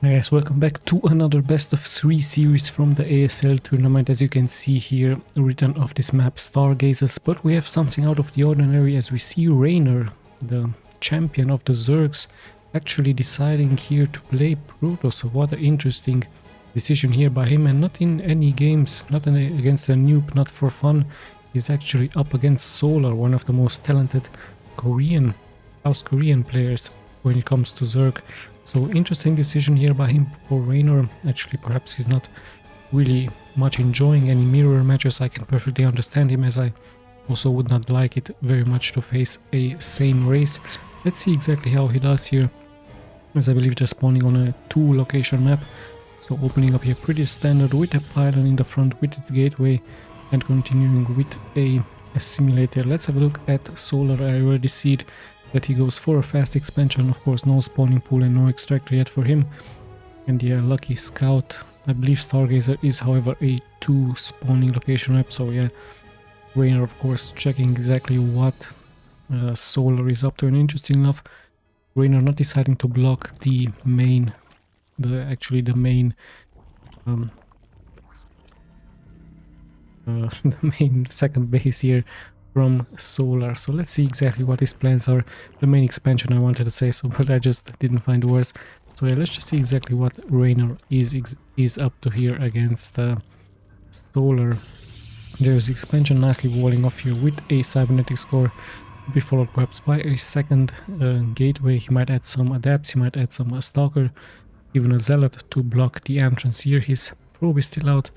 Yes, welcome back to another best of 3 series from the ASL tournament. As you can see here, written off this map, Stargazers, but we have something out of the ordinary as we see REYNOR, the champion of the Zergs, actually deciding here to play Protoss. So what an interesting decision here by him, and not in any games, not against a noob, not for fun. He's actually up against Solar, one of the most talented South Korean players when it comes to Zerg. So interesting decision here by him for REYNOR. Actually, perhaps he's not really much enjoying any mirror matches. I can perfectly understand him, as I also would not like it very much to face a same race. Let's see exactly how he does here, as I believe they're spawning on a 2-location map. So opening up here pretty standard with a pylon in the front with its gateway and continuing with a simulator. Let's have a look at Solar. I already see it that he goes for a fast expansion. Of course, no spawning pool and no extractor yet for him. And yeah, lucky scout. I believe Stargazer is, however, a 2 spawning location map. So yeah, REYNOR, of course, checking exactly what Solar is up to. And interesting enough, REYNOR not deciding to block the main, the main second base here from Solar. So let's see exactly what his plans are. The main expansion, I wanted to say so, but I just didn't find words. So yeah, let's just see exactly what REYNOR is up to here against Solar. There's expansion nicely walling off here with a cybernetic score, be followed perhaps by a second gateway. He might add some adapts, he might add some stalker, even a zealot to block the entrance here. His probe is still out,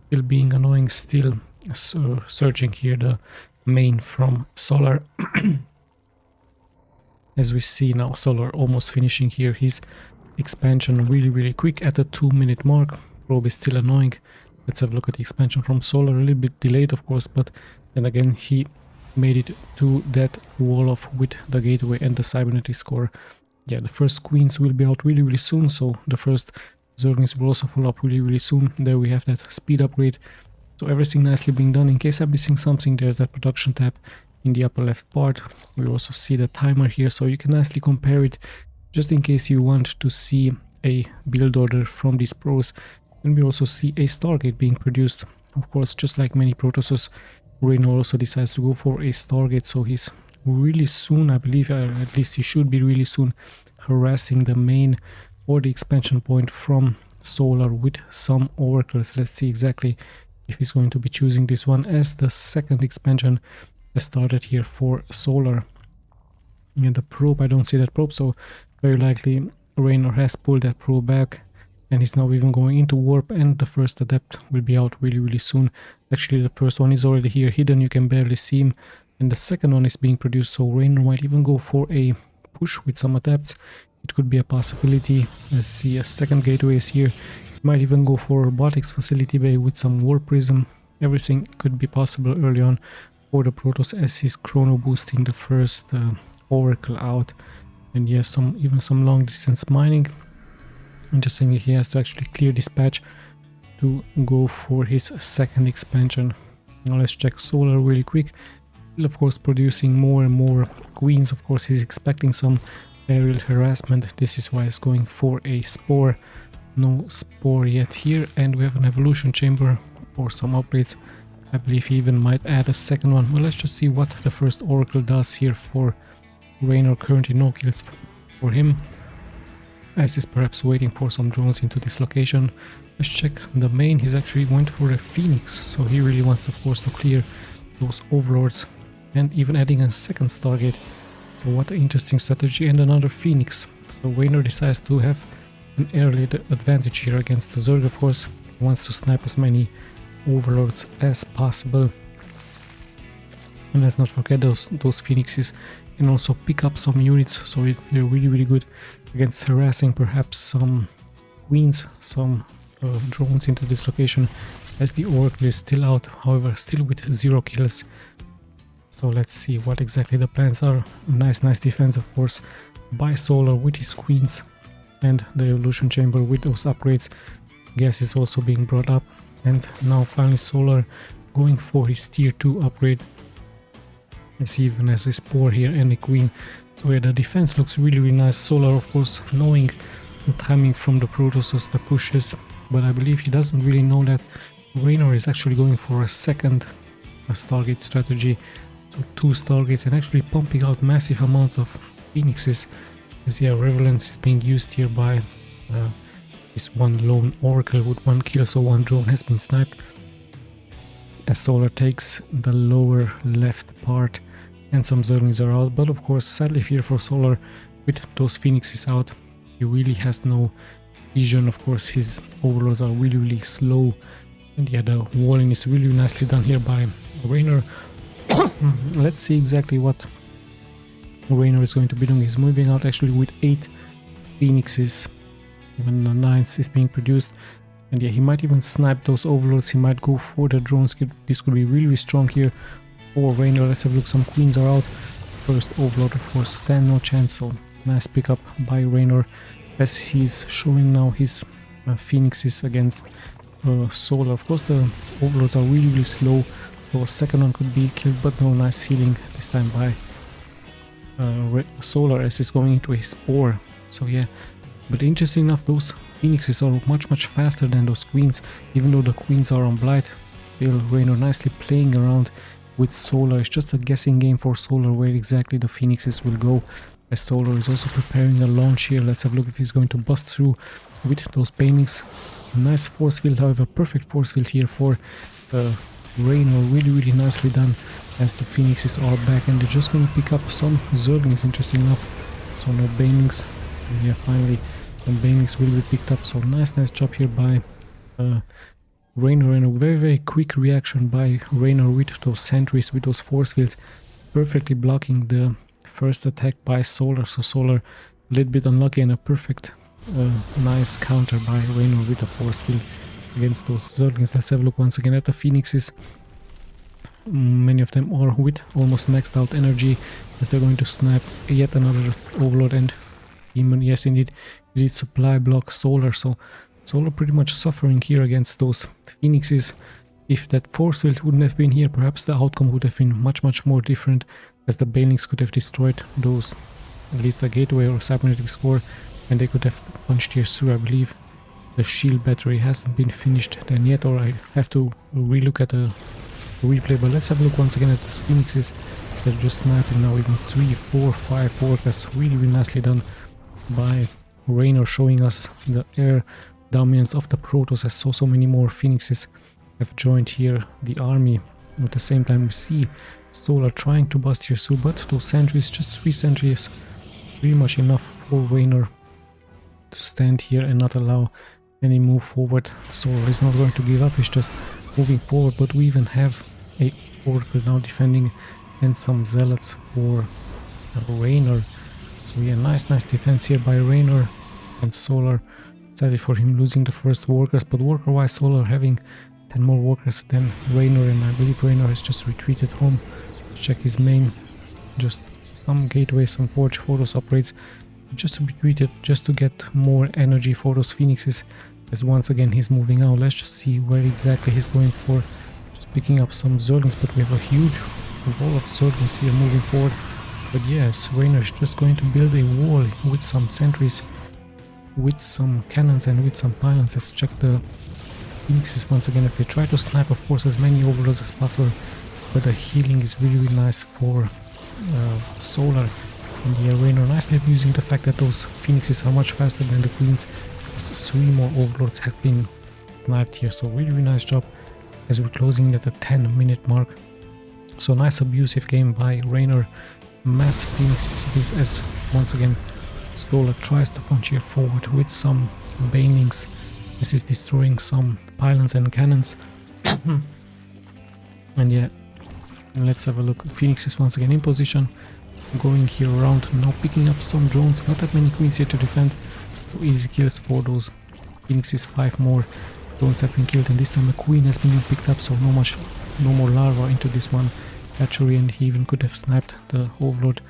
still being annoying, still searching here the main from Solar. As we see now, Solar almost finishing here his expansion really quick at the 2-minute mark. Probe is still annoying. Let's have a look at the expansion from Solar. A little bit delayed, of course, but then again he made it to that wall off with the gateway and the cybernetic score. Yeah, the first queens will be out really soon, so the first Zerglings will also follow up really soon. There we have that speed upgrade. So everything nicely being done. In case I'm missing something, there's that production tab in the upper left part. We also see the timer here, so you can nicely compare it just in case you want to see a build order from these pros. And we also see a Stargate being produced. Of course, just like many Protosses, REYNOR also decides to go for a Stargate, so he's really soon, I believe, at least he should be really soon, harassing the main or the expansion point from Solar with some oracles. Let's see exactly if he's going to be choosing this one as the second expansion has started here for Solar. And the probe, I don't see that probe, so very likely REYNOR has pulled that probe back and he's now even going into warp, and the first adept will be out really soon. Actually, the first one is already here hidden, you can barely see him, and the second one is being produced, so REYNOR might even go for a push with some adepts. It could be a possibility. Let's see, a second gateway is here. Might even go for robotics facility bay with some warp prism. Everything could be possible early on for the Protoss as he's chrono boosting the first oracle out. And yes, even some long distance mining. Interesting, he has to actually clear this patch to go for his second expansion. Now let's check Solar really quick. Still, of course, producing more and more queens. Of course, he's expecting some aerial harassment. This is why he's going for a spore. No spore yet here, and we have an evolution chamber or some upgrades. I believe he even might add a second one. Well, let's just see what the first oracle does here for REYNOR. Currently no kills for him, as he's perhaps waiting for some drones into this location. Let's check the main. He's actually went for a phoenix, so he really wants, of course, to clear those overlords, and even adding a second Stargate. So what an interesting strategy, and another phoenix. So REYNOR decides to have an early advantage here against the Zerg. Of course, he wants to snipe as many overlords as possible. And let's not forget those phoenixes can also pick up some units, so they're really good against harassing perhaps some queens, some drones into this location, as the oracle is still out, however still with 0 kills. So let's see what exactly the plans are. Nice defense, of course, by Solar with his queens, and the evolution chamber with those upgrades. Gas is also being brought up, and now finally Solar going for his tier 2 upgrade. As he even has a spore here and a queen. So yeah, the defense looks really nice. Solar, of course, knowing the timing from the Protoss, the pushes, but I believe he doesn't really know that REYNOR is actually going for a second Stargate strategy, so 2 Stargates, and actually pumping out massive amounts of Phoenixes, as yeah, Relevance is being used here by this one lone Oracle with 1 kill, so 1 drone has been sniped, as Solar takes the lower left part and some Zerglings are out. But of course, sadly here for Solar, with those Phoenixes out, he really has no vision. Of course, his overlords are really slow, and yeah, the walling is really nicely done here by REYNOR. Let's see exactly what REYNOR is going to be doing. He's moving out actually with 8 Phoenixes, even the 9th is being produced, and yeah, he might even snipe those overlords. He might go for the drones. This could be really strong here for REYNOR. Let's have a look. Some queens are out. First overlord, of course, stand no chance, so nice pickup by REYNOR, as he's showing now his Phoenixes against Solar. Of course, the overlords are really slow, so a second one could be killed, but no, nice healing this time by Solar as he's going into a spore. So yeah, but interesting enough, those Phoenixes are much faster than those queens, even though the queens are on Blight. Still, REYNOR nicely playing around with Solar. It's just a guessing game for Solar where exactly the Phoenixes will go, as Solar is also preparing a launch here. Let's have a look if he's going to bust through with those banings. Nice force field, however, perfect force field here for REYNOR, really nicely done, as the Phoenixes are back, and they're just going to pick up some Zerglings, interesting enough. So no banings, and yeah, finally some banings will be picked up, so nice job here by REYNOR, and a very quick reaction by REYNOR with those sentries, with those force fields, perfectly blocking the first attack by Solar. So Solar a little bit unlucky, and a perfect nice counter by REYNOR with a force field against those Zerglings. Let's have a look once again at the Phoenixes. Many of them are with almost maxed out energy, as they're going to snipe yet another overlord, and even, yes indeed, he did supply block Solar, so Solar pretty much suffering here against those Phoenixes. If that force field wouldn't have been here, perhaps the outcome would have been much more different, as the Banelings could have destroyed those, at least the gateway or cybernetic score, and they could have punched here through. I believe the shield battery hasn't been finished then yet, or I have to relook at the replay, but let's have a look once again at the Phoenixes. They're just sniping now, even 3, 4, 5 workers, really nicely done by REYNOR, showing us the air dominance of the Protoss, as so many more Phoenixes have joined here the army. At the same time, we see Solar trying to bust here through, but those sentries, just 3 sentries, pretty much enough for REYNOR to stand here and not allow any move forward. Solar is not going to give up, he's just moving forward, but we even have a Oracle now defending and some Zealots for REYNOR. So yeah, nice defense here by REYNOR, and Solar, sadly for him, losing the first workers, but worker-wise Solar having 10 more workers than REYNOR, and I believe REYNOR has just retreated home to check his main. Just some gateways, some forge for those upgrades, just to be treated, just to get more energy for those Phoenixes, as once again he's moving out. Let's just see where exactly he's going for. Just picking up some Zerglings, but we have a huge wall of Zerglings here moving forward. But yes, REYNOR is just going to build a wall with some sentries, with some cannons and with some pylons. Let's check the Phoenixes once again as they try to snipe, of course, as many overlords as possible, but the healing is really nice for Solar. And yeah, REYNOR nicely abusing the fact that those Phoenixes are much faster than the queens, as 3 more overlords have been sniped here. So really nice job as we're closing in at the 10-minute mark. So nice abusive game by REYNOR. Massive Phoenixes it is, as once again Solar tries to punch here forward with some banelings, as he's destroying some pylons and cannons. And yeah, let's have a look. Phoenix is once again in position, going here around, now picking up some drones. Not that many queens here to defend, so easy kills for those Phoenixes. 5 more drones have been killed, and this time a queen has been picked up, so no more larva into this one hatchery, and he even could have sniped the overlord,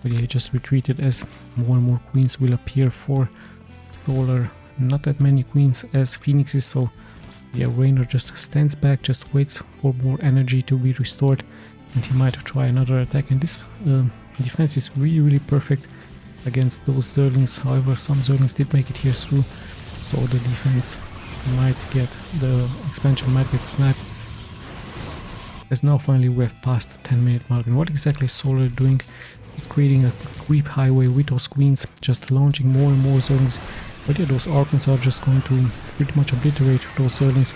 but yeah, he just retreated, as more and more queens will appear for Solar. Not that many queens as Phoenixes, so yeah, REYNOR just stands back, just waits for more energy to be restored, and he might try another attack. And this defense is really perfect, against those Zerglings. However, some Zerglings did make it here through, so the defense might get, the expansion might get sniped. As now finally we have passed the 10-minute mark. And what exactly is Solar doing? Just creating a creep highway with those queens, just launching more and more Zerglings. But yeah, those Archons are just going to pretty much obliterate those Zerglings.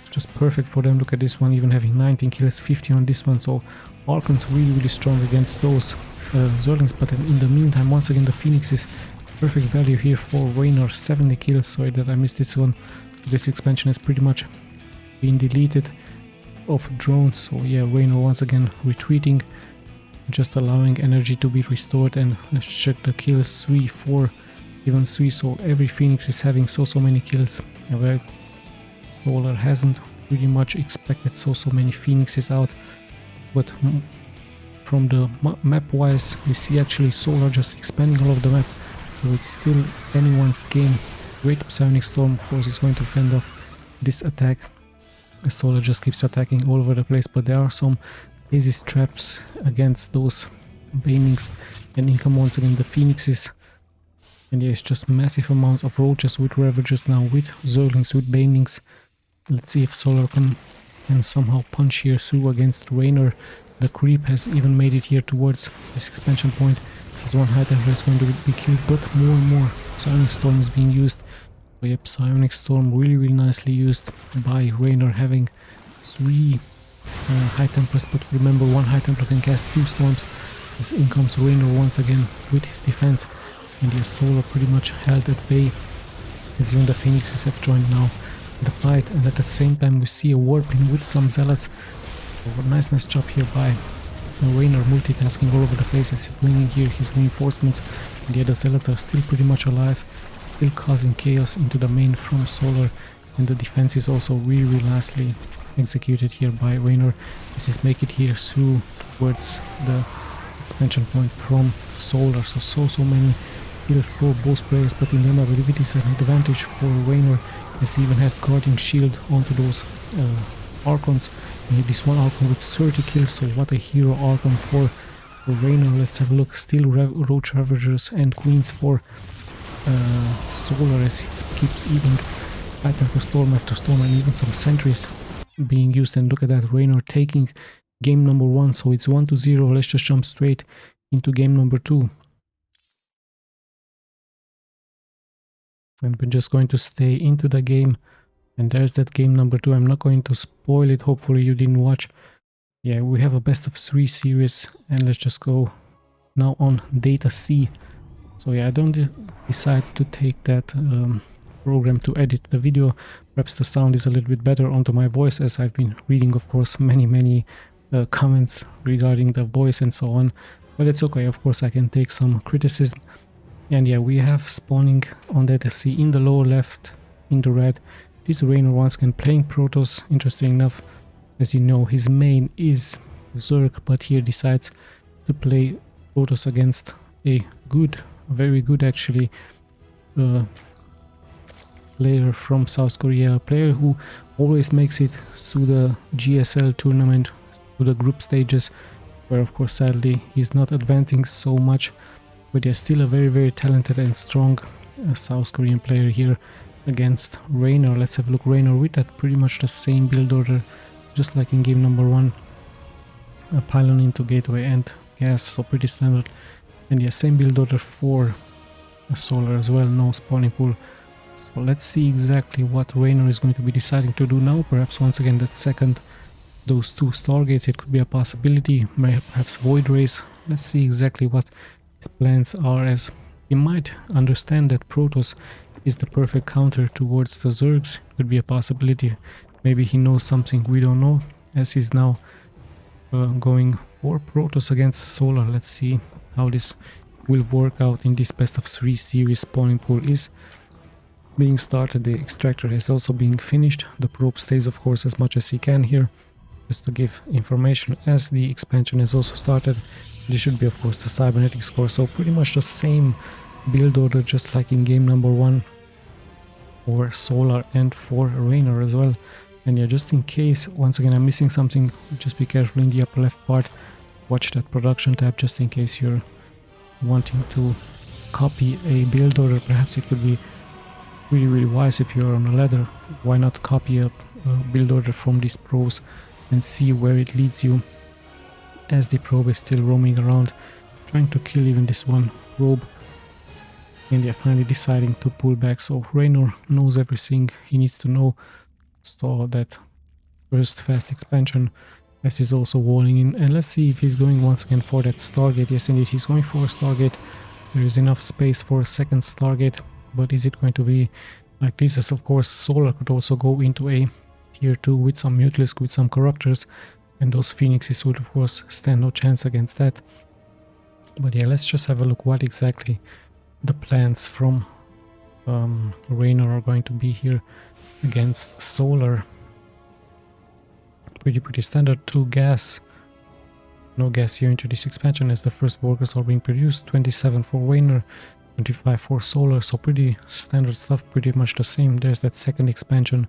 Just perfect for them. Look at this one, even having 19 kills, 50 on this one. So Archons really strong against those Zerglings. But in the meantime, once again, the Phoenixes, perfect value here for REYNOR, 70 kills. Sorry that I missed this one. This expansion has pretty much been deleted of drones. So yeah, REYNOR once again retreating, just allowing energy to be restored. And let's check the kills, 3, 4, even 3. So every Phoenix is having so many kills. Where Solar hasn't pretty much expected so many Phoenixes out. But from the map wise, we see actually Solar just expanding all over the map. So it's still anyone's game. Great Psionic Storm, of course, is going to fend off this attack. Solar just keeps attacking all over the place, but there are some basis traps against those banings. And in come once again the Phoenixes. And there's just massive amounts of roaches with Ravagers now, with Zerglings, with banings. Let's see if Solar can somehow punch here through against REYNOR. The creep has even made it here towards this expansion point. As one High Templar is going to be killed, but more and more Psionic Storm is being used. So yep, Psionic Storm really nicely used by REYNOR, having 3 High Templars, but remember, one High Templar can cast 2 storms. As in comes REYNOR once again with his defense, and the Solar pretty much held at bay, as even the Phoenixes have joined now the fight. And at the same time we see a warping with some Zealots. So nice job here by REYNOR, multitasking all over the place, as bringing here his reinforcements. And the other Zealots are still pretty much alive, still causing chaos into the main from Solar. And the defense is also really nicely executed here by REYNOR. This is make it here through towards the expansion point from Solar. So many kills for both players, but in the ability is an advantage for REYNOR, as he even has Guardian Shield onto those Archons. And this one Archon with 30 kills, so what a hero Archon for REYNOR. Let's have a look. Still Roach Ravagers and Queens for Solar, as he keeps even fighting for storm after storm, and even some sentries being used. And look at that, REYNOR taking game number 1, so it's 1-0. Let's just jump straight into game number 2. And we're just going to stay into the game. And there's that game number 2. I'm not going to spoil it. Hopefully you didn't watch. Yeah, we have a best of 3 series. And let's just go now on data C. So yeah, I don't decide to take that program to edit the video. Perhaps the sound is a little bit better onto my voice, as I've been reading, of course, many comments regarding the voice and so on. But it's okay, of course I can take some criticism. And yeah, we have spawning on data C in the lower left, in the red, this REYNOR once again playing Protoss. Interesting enough, as you know, his main is Zerg, but here decides to play Protoss against a good, very good actually, player from South Korea, a player who always makes it through the GSL tournament, to the group stages, where of course sadly he's not advancing so much, but he's still a very talented and strong South Korean player here against REYNOR. Let's have a look. REYNOR with that pretty much the same build order, just like in game number 1. A pylon into gateway and gas, so pretty standard. And yeah, same build order for Solar as well, no spawning pool. So let's see exactly what REYNOR is going to be deciding to do now. Perhaps once again that second, those 2 Stargates, it could be a possibility. Perhaps Void Rays. Let's see exactly what his plans are, as he might understand that Protoss is the perfect counter towards the Zergs. Could be a possibility. Maybe he knows something we don't know, as he's now going for Protoss against Solar. Let's see how this will work out in this best of 3 series. Spawning pool is being started, the extractor has also been finished. The probe stays, of course, as much as he can here, just to give information, as the expansion has also started. This should be, of course, the cybernetics core, so pretty much the same build order, just like in game number 1 for Solar and for REYNOR as well. And yeah, just in case once again I'm missing something, just be careful in the upper left part, watch that production tab, just in case you're wanting to copy a build order. Perhaps it could be really wise if you're on a ladder. Why not copy a build order from these pros and see where it leads you, as the probe is still roaming around trying to kill even this one probe, and they're finally deciding to pull back. So REYNOR knows everything he needs to know. Saw that first fast expansion, as he's also walling in, and let's see if he's going once again for that Stargate. Yes indeed, he's going for a Stargate. There is enough space for a second Stargate, but is it going to be like this? As of course Solar could also go into a tier 2 with some Mutalisk, with some Corruptors, and those Phoenixes would of course stand no chance against that. But yeah, let's just have a look what exactly the plans from REYNOR are going to be here against Solar. Pretty standard. 2 gas, no gas here into this expansion as the first workers are being produced. 27 for REYNOR, 25 for Solar, so pretty standard stuff, pretty much the same. There's that second expansion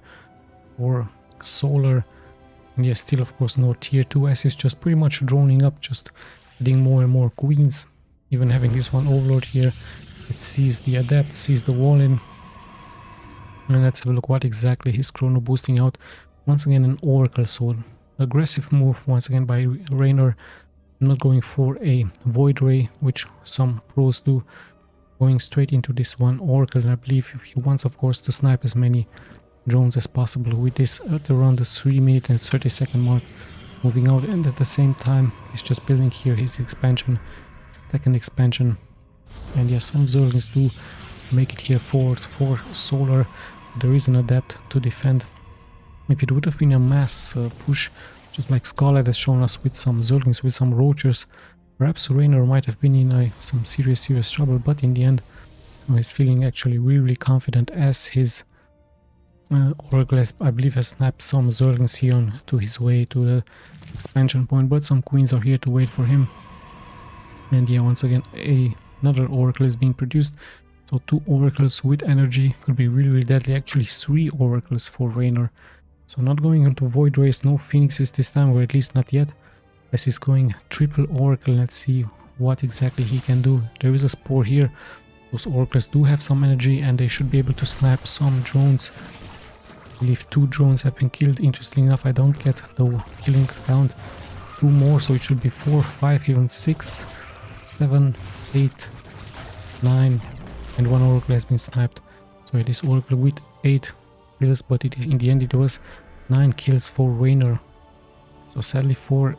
for Solar, and yeah, still of course no tier 2 as it's just pretty much droning up, just adding more and more queens, even having this one Overlord here. It sees the Adept, sees the wall in, and let's have a look what exactly he's chrono boosting out. Once again an Oracle, so aggressive move once again by REYNOR, not going for a Void Ray, which some pros do, going straight into this one Oracle, and I believe he wants of course to snipe as many drones as possible with this at around the 3-minute and 30-second mark moving out, and at the same time he's just building here his expansion, second expansion. And yes, some Zerglings do make it here forward for Solar. There is an Adept to defend. If it would have been a mass push, just like Scarlet has shown us with some Zerglings, with some Roachers, perhaps REYNOR might have been in some serious trouble, but in the end he's feeling actually really confident as his Oracle, I believe, has snapped some Zerglings here on to his way to the expansion point, but some Queens are here to wait for him. And yeah, once again another Oracle is being produced, so 2 Oracles with energy could be really deadly. Actually 3 Oracles for REYNOR, so not going into Void Rays, no Phoenixes this time, or at least not yet, as he's going triple Oracle. Let's see what exactly he can do. There is a Spore here, those Oracles do have some energy and they should be able to snipe some drones. I believe 2 drones have been killed. Interestingly enough, I don't get the killing count. 2 more, so it should be 4, 5, even 6, 7, 8, 9, and 1 Oracle has been sniped. So it is Oracle with 8 kills, but in the end it was 9 kills for REYNOR. So sadly for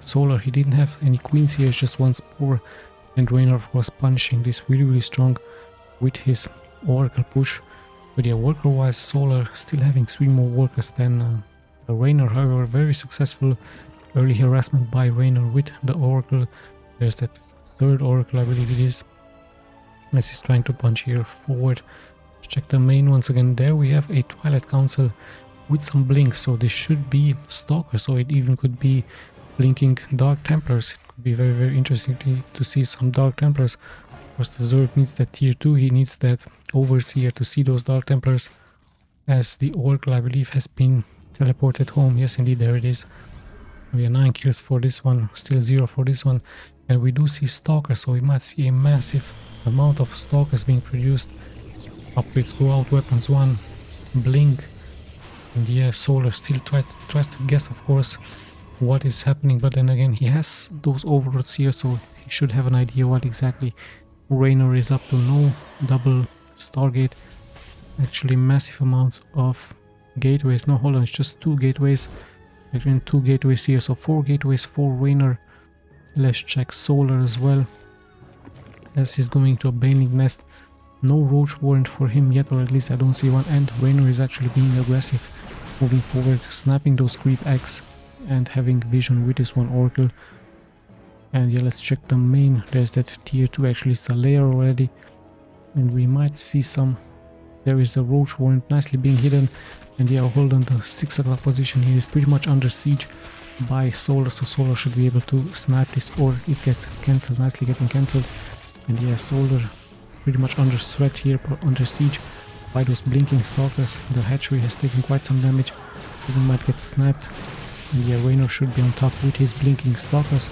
Solar, he didn't have any Queens here, it's just 1 Spore, and REYNOR of course punishing this really strong with his Oracle push. But yeah, worker wise, Solar still having 3 more workers than REYNOR. However, very successful early harassment by REYNOR with the Oracle. There's that 3rd Oracle, I believe it is, as he's trying to punch here forward. Let's check the main once again. There we have a Twilight Council with some blinks, so this should be Stalkers, or it even could be blinking Dark Templars. It could be very interesting to see some Dark Templars. Of course the Zerg needs that tier 2, he needs that Overseer to see those Dark Templars, as the Oracle, I believe, has been teleported home. Yes indeed, there it is. We have 9 kills for this one, still 0 for this one, and we do see Stalkers, so we might see a massive amount of Stalkers being produced. Upgrades go out, weapons 1, blink, and yeah, Solar still tries to guess of course what is happening, but then again he has those Overlords here, so he should have an idea what exactly REYNOR is up to. No double Stargate, actually massive amounts of gateways. No, hold on, it's just 2 gateways. Actually 2 gateways here, so 4 gateways for REYNOR. Let's check Solar as well, as he's going to a Baneling Nest. No Roach Warrant for him yet, or at least I don't see one, and REYNOR is actually being aggressive, moving forward, snapping those creep eggs and having vision with this one Oracle. And yeah, let's check the main. There's that tier 2, actually it's a layer already, and we might see some. There is the Roach Warrant nicely being hidden, and yeah, hold on, the 6 o'clock position here is pretty much under siege by Solar, so Solar should be able to snipe this, or it gets cancelled, nicely getting cancelled. And yeah, Solar pretty much under threat here, under siege by those blinking Stalkers. The hatchery has taken quite some damage, even might get sniped. And yeah, REYNOR should be on top with his blinking Stalkers.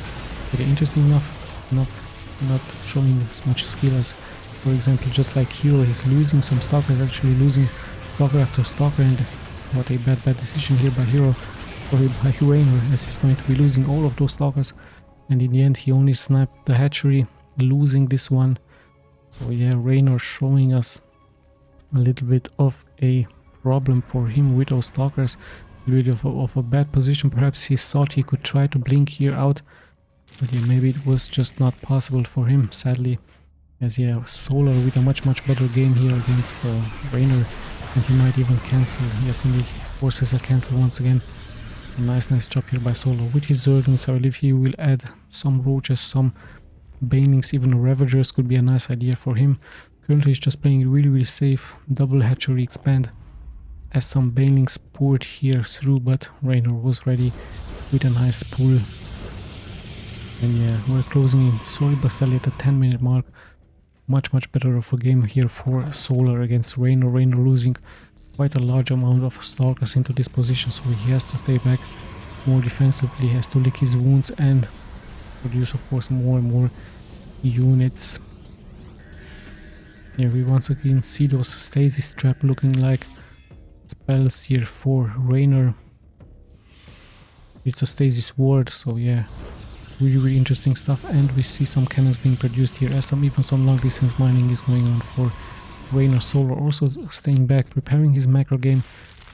But interesting enough, not not showing as much skill as, for example, just like Hero, he's losing some Stalker, actually losing Stalker after Stalker, and what a bad decision here by Hero, or by REYNOR, as he's going to be losing all of those Stalkers, and in the end he only sniped the hatchery, losing this one. So yeah, REYNOR showing us a little bit of a problem for him with those Stalkers, a little bit of a bad position. Perhaps he thought he could try to blink here out, but yeah, maybe it was just not possible for him, sadly. As yeah, Solar with a much better game here against REYNOR, and he might even cancel. Yes, indeed, he forces a cancel once again. A nice job here by Solar with his Zerglings. I believe he will add some Roaches, some Banelings, even Ravagers could be a nice idea for him. Currently he's just playing really safe, double hatchery expand, as some Banelings poured here through, but REYNOR was ready with a nice pull. And yeah, we're closing in slowly but steadily at the 10-minute mark. Much better of a game here for Solar against REYNOR. REYNOR losing quite a large amount of Stalkers into this position, so he has to stay back more defensively, he has to lick his wounds and produce, of course, more and more units. Here we once again see those stasis trap looking like spells here for REYNOR. It's a stasis ward, so yeah, really interesting stuff. And we see some cannons being produced here, as even some long distance mining is going on for REYNOR. Solar also staying back, preparing his macro game,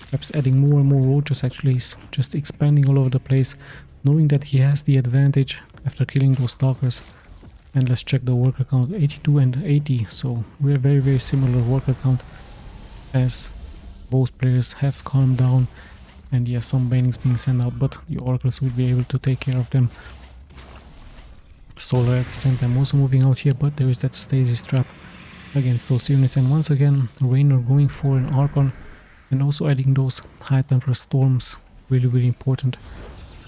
perhaps adding more and more roaches. Actually, he's just expanding all over the place, knowing that he has the advantage after killing those Stalkers. And let's check the worker count, 82 and 80, so we're very similar worker count, as both players have calmed down. And yeah, some Banelings being sent out, but the Oracles will be able to take care of them. Solar at the same time also moving out here, but there is that stasis trap against those units. And once again, REYNOR going for an Archon and also adding those high temperature storms, really important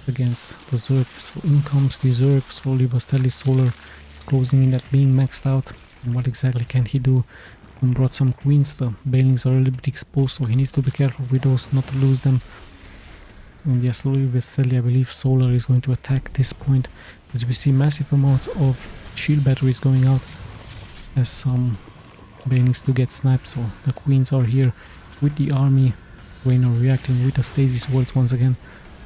against the Zerg. So in comes the Zerg, slowly but steadily. Solar is closing in that being maxed out. And what exactly can he do? And brought some queens, the Banelings are a little bit exposed, so he needs to be careful with those, not to lose them. And yes, slowly but steadily, I believe Solar is going to attack this point, as we see massive amounts of shield batteries going out, as some Banelings do get sniped. So the queens are here with the army. REYNOR reacting with the stasis wards once again,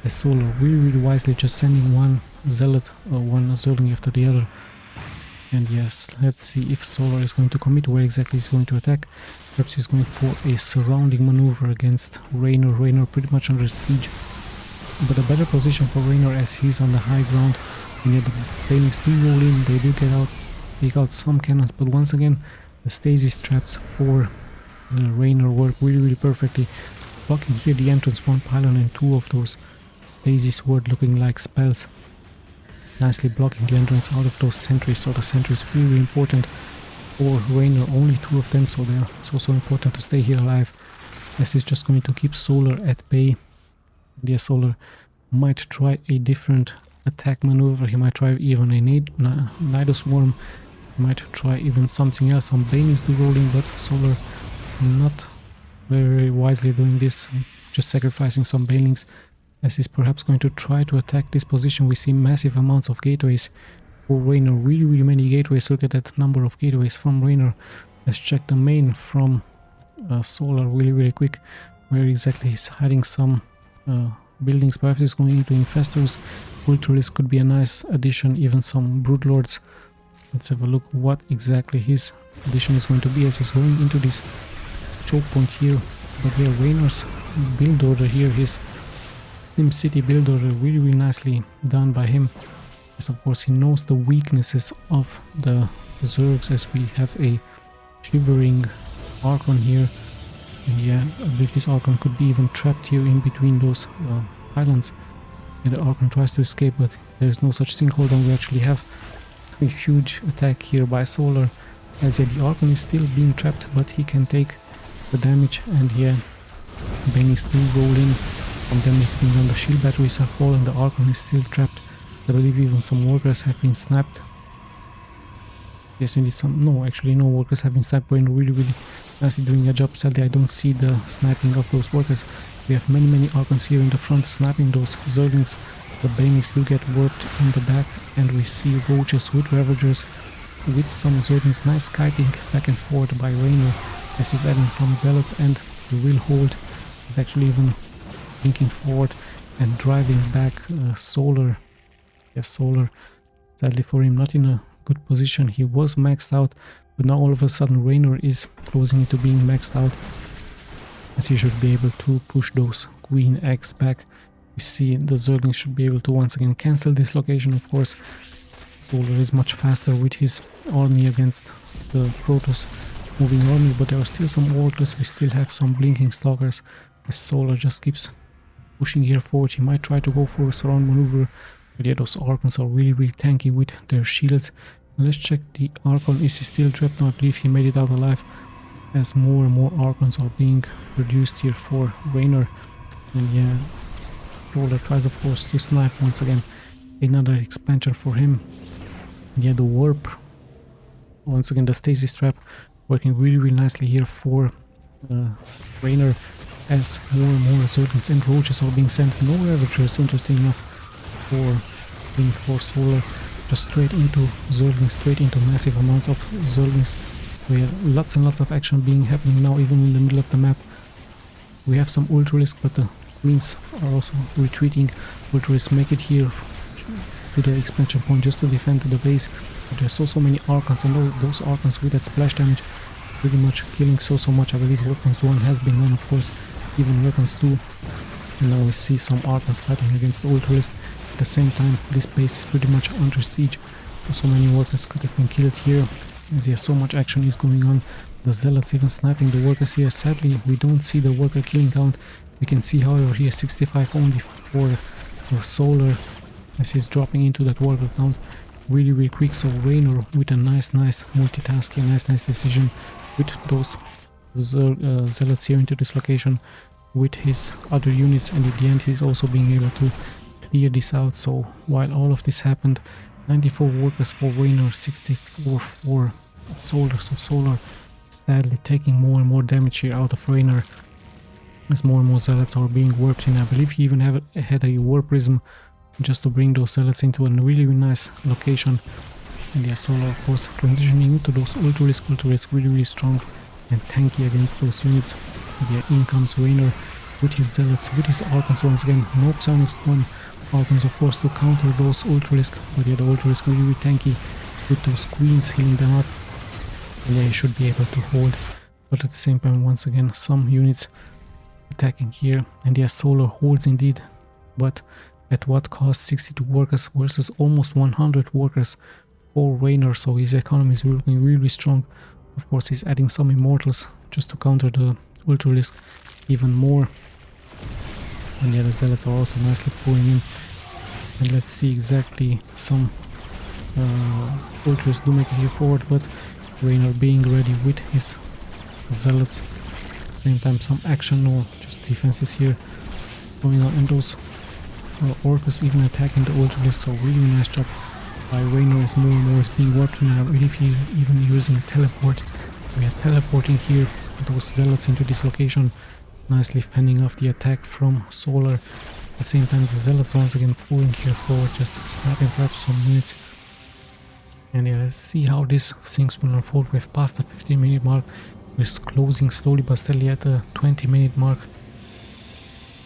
as Solar really wisely just sending one zealot, one Zergling after the other. And yes, let's see if Solar is going to commit, where exactly he's going to attack. Perhaps he's going for a surrounding maneuver against REYNOR. REYNOR pretty much under siege, but a better position for REYNOR as he's on the high ground. And yet the Banelings do roll in, they do take out some cannons, but once again the stasis traps for REYNOR work really perfectly. It's blocking here the entrance, one pylon and two of those stasis ward looking like spells, nicely blocking the entrance out of those sentries. So the sentries really important for REYNOR, only two of them, so it's also important to stay here alive, as he's just going to keep Solar at bay. Yeah, Solar might try a different attack maneuver, he might try even a Nidus Swarm, he might try even something else. Some Banelings do roll in, but Solar not very wisely doing this, just sacrificing some Banelings, as he's perhaps going to try to attack this position. We see massive amounts of gateways for REYNOR, really many gateways. Look at that number of gateways from REYNOR. Let's check the main from Solar really quick, where exactly he's hiding some buildings. Perhaps he's going into infestors. Ultralisk could be a nice addition, even some Broodlords. Let's have a look what exactly his addition is going to be, as he's going into this choke point here. But yeah, REYNOR's build order here, his SimCity build order, really nicely done by him, as of course he knows the weaknesses of the Zergs, as we have a shivering Archon here. And yeah, I believe this Archon could be even trapped here in between those islands. And the Archon tries to escape, but there's no such thing. Hold on, we actually have a huge attack here by Solar, as yeah, the Archon is still being trapped, but he can take the damage. And yeah, Banelings do roll in, some damage being done, the shield batteries have fallen, the Archon is still trapped. I believe even some workers have been snapped. Yes, indeed, no workers have been sniped. REYNOR really nicely doing a job. Sadly, I don't see the sniping of those workers. We have many Archons here in the front sniping those Zerglings. The Banelings do get warped in the back, and we see roaches with Ravagers with some Zerglings. Nice kiting back and forth by REYNOR as he's adding some zealots, and he will hold. He's actually even thinking forward and driving back Solar. Yes, Solar, sadly for him, not in a good position. He was maxed out, but now all of a sudden REYNOR is closing into being maxed out, as he should be able to push those Queen Eggs back. We see the Zerglings should be able to once again cancel this location. Of course, Solar is much faster with his army against the Protoss moving army, but there are still some Orcless. We still have some blinking Stalkers as Solar just keeps pushing here forward. He might try to go for a surround maneuver, but yeah, those Archons are really tanky with their shields. Let's check the Archon. Is he still trapped? No, I believe he made it out alive, as more and more Archons are being produced here for REYNOR. And yeah, Solar tries of course to snipe once again. Another expansion for him. Yeah, the warp, once again the stasis trap, working really nicely here for REYNOR, as more and more Zerglings and Roaches are being sent. No Ravagers, interesting enough, for Solar. Just straight into Zerglings, straight into massive amounts of Zerglings. We have lots and lots of action happening now, even in the middle of the map. We have some Ultralisk, but the Queens are also retreating. Ultralisk make it here to the expansion point just to defend the base. But there's so many Archons, and those Archons with that splash damage pretty much killing so much. I believe Weapons 1 has been done, of course, even Weapons 2. And now we see some Archons fighting against the Ultralisk. At the same time, this base is pretty much under siege. So many workers could have been killed here, as yeah, so much action is going on. The Zealots even sniping the workers here. Sadly, we don't see the worker killing count. We can see, however, here 65 only for Solar, as he's dropping into that worker count really quick. So REYNOR with a nice multitasking, nice decision with those Zealots here into this location with his other units, and at the end he's also being able to clear this out. So while all of this happened, 94 workers for REYNOR, 64 for Solar. So Solar sadly taking more and more damage here out of REYNOR, as more and more Zealots are being warped in. I believe he even had a warp prism just to bring those Zealots into a really nice location. And yeah, Solar of course transitioning into those Ultralisk really strong and tanky against those units. And yeah, in comes REYNOR with his Zealots, with his Archons once again. No Psionic Storm Archons of course to counter those Ultralisk, but yeah, the Ultralisk really tanky with those Queens healing them up. And yeah, he should be able to hold, but at the same time once again some units attacking here. And yeah, Solar holds indeed, but at what cost? 62 workers versus almost 100 workers for REYNOR, so his economy is looking really strong. Of course he's adding some Immortals just to counter the Ultralisk even more. And yeah, the Zealots are also nicely pulling in. And let's see exactly, some Ultralisk do make it here forward, but REYNOR being ready with his Zealots. At the same time some action or just defenses here going on, and those Orcus even attacking the Ultralisk. So really nice job by REYNOR, as more and more is being warped in. I believe he's even using teleport. So we are teleporting here those Zealots into this location, nicely fending off the attack from Solar. At the same time the Zealots once again pulling here forward, just sniping perhaps some units. And yeah, let's see how this things will unfold. We've passed the 15-minute mark. We're closing slowly but steadily at the 20-minute mark,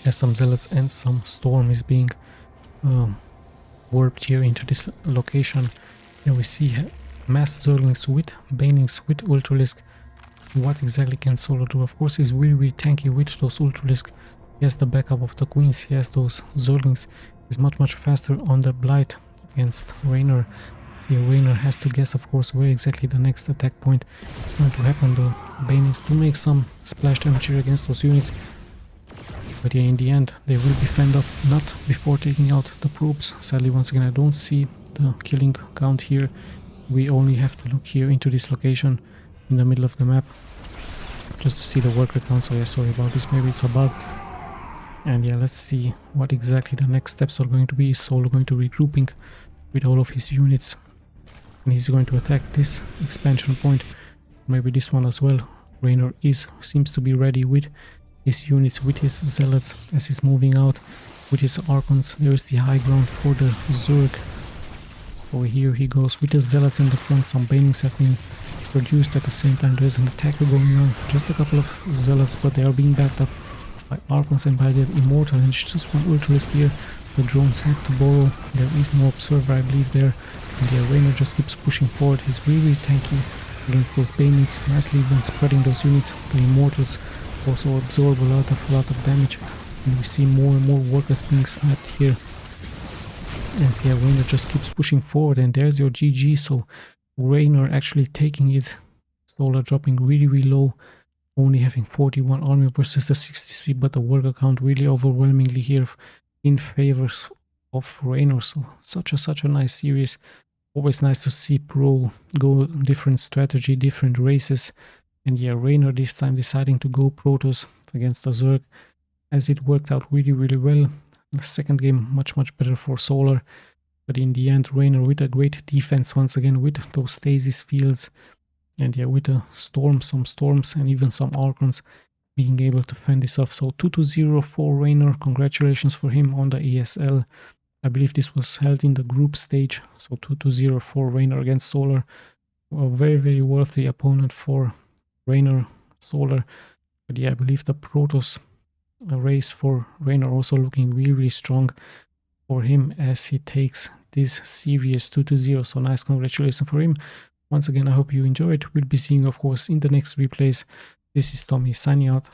as some Zealots and some Storm is being warped here into this location. Here we see mass Zerglings with Banelings with Ultralisk. What exactly can Solar do? Of course he's really tanky with those Ultralisk. He has the backup of the Queens, he has those Zerglings. He's much faster on the Blight against REYNOR. See, REYNOR has to guess of course where exactly the next attack point is going to happen. The Banelings to make some splash damage here against those units. But yeah, in the end they will be fended off, not before taking out the probes. Sadly once again I don't see the killing count here. We only have to look here into this location in the middle of the map just to see the worker count. So yeah, sorry about this, maybe it's a bug. And yeah, let's see what exactly the next steps are going to be. Is Solar going to regrouping with all of his units, and he's going to attack this expansion point, maybe this one as well. REYNOR seems to be ready with his units, with his Zealots, as he's moving out with his Archons. There is the high ground for the Zerg. So here he goes with the zealots in the front. Some banings have been produced at the same time. There's an attacker going on. Just a couple of zealots, but they are being backed up by Archons and by the Immortal. And it's just one Ultra here. The drones have to borrow. There is no observer, I believe, there. And the REYNOR just keeps pushing forward. He's really tanky against those bayonets. Nicely even spreading those units. The Immortals also absorb a lot of damage. And we see more and more workers being sniped here. As the REYNOR just keeps pushing forward. And there's your GG. So REYNOR actually taking it. Solar dropping really low. Only having 41 army versus the 63. But the worker count really overwhelmingly here in favor of REYNOR. So such a nice series. Always nice to see Pro go different strategy, different races. And yeah, REYNOR this time deciding to go Protoss against the Zerg, as it worked out really well. The second game much better for Solar, but in the end REYNOR with a great defense once again with those stasis fields, and yeah, with a some storms and even some Archons being able to fend this off. So 2-0 for REYNOR. Congratulations for him on the ESL. I believe this was held in the group stage. So 2-0 for REYNOR against Solar. A very worthy opponent for REYNOR Solar. But yeah, I believe the Protoss race for REYNOR also looking really strong for him as he takes this series 2-0. So nice congratulations for him. Once again, I hope you enjoyed. We'll be seeing you, of course, in the next replays. This is Tommy signing out.